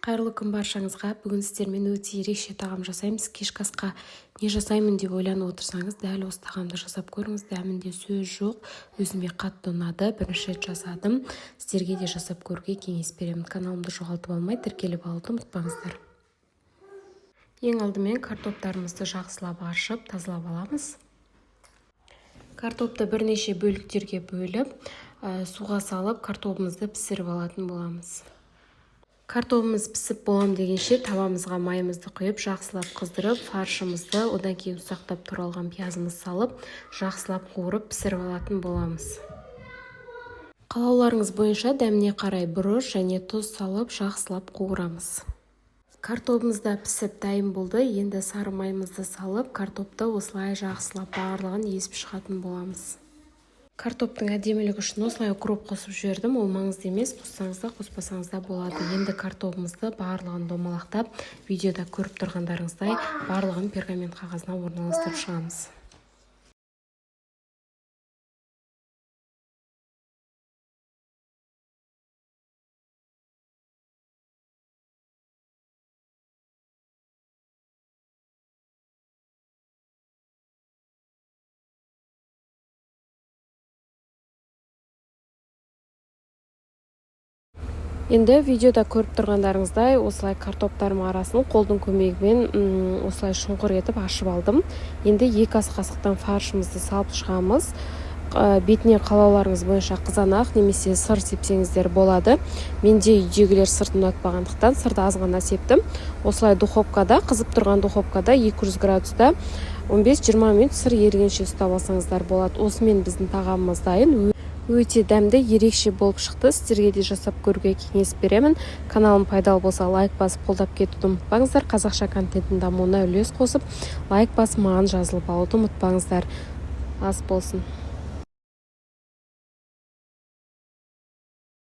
Қайырлы күн баршаңызға. Бүгін сіздермен өте ерекше тағам жасаймыз. Кешкі асқа не жасаймын деп ойланып отырсаңыз, дәл осы тағамды жасап көріңіз. Дәмінде сөз жоқ. Өзіме қатты ұнады. Бірінші рет жасадым. Сіздерге де жасап көруге кеңес беремін. Каналымды жоғалтып алмай тіркеліп алуды ұмытпаңыздар. Ең алдымен картоптарымызды жақсылап аршып, тазалап аламыз. Картопты бірнеше бөліктерге бөліп, суға салып, картопымызды пісіріп алатын боламыз. Картопымыз пісіп болам дегенше табамызға майымызды құйып, жақсылап қыздырып, фаршымызды, одан кейін ұсақтап туралған пиязымыз салып, жақсылап қуырып пісіріп алатын боламыз. Қалауларыңыз бойынша дәміне қарай бұрыш және тұз салып, жақсылап қуырамыз. Картопымыз да пісіп дайын болды. Енді сары майымызды салып, картопты осылай жақсылап барлығын езіп шығатын боламыз. Картоптың әдемілігі үшін осылай укроп қосып жібердім. Ол маңызды емес, қоссаңыз да, қоспасаңыз да болады. Енді картопымызды барлығын домалақтап, видеода көріп тұрғандарыңыздай барлығын пергамент қағазына орналастырып шығамыз. Енді видеода көріп тұрғандарыңыздай осылай картоптарым арасын қолдың көмегімен осылай шұңқыр етіп ашып алдым. Енді 2 ас қасықтан фаршымызды салып шығамыз. Бетіне қалауларыңыз бойынша қызанақ немесе сыр сепсеңіздер болады. Менде үйдегілер сырт ұнатпағандықтан сырды аз ғана септім. Осылай духовкада, қызып тұрған духовкада 200 градуста 15-20 минут сыр ерігенше ұстап алсаңыздар болады. Осымен біздің тағамымыз дайын. Өте дәмді, ерекше болып шықты. Сіздерге де жасап көруге кеңес беремін. Каналым пайдалы болса, лайк басып қолдап кетуді ұмытпаңыздар. Қазақша контенттің дамуына үлес қосып, лайк басып маған жазылып алуды ұмытпаңыздар. Ас болсын.